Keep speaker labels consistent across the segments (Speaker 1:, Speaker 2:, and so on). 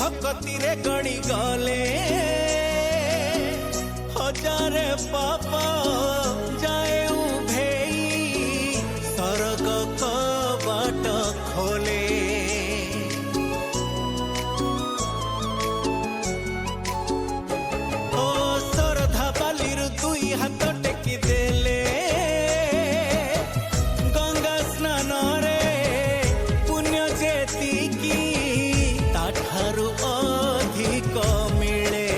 Speaker 1: भक्ति रे गणी गले हजारे पाप जाए उभेई सरग कबाट खोले। ओ श्रद्धा बालिर दुई हाथ टेकी देले गंगा स्नान रे पुण्य जेतिकी ताठारु अधिक मिले।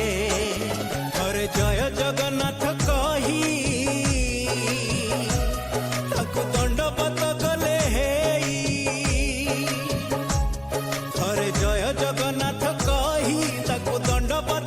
Speaker 1: हरे जय जगन्नाथ कही ताकु दंडवत गले हेई। हरे जय जगन्नाथ कही ताकु दंडवत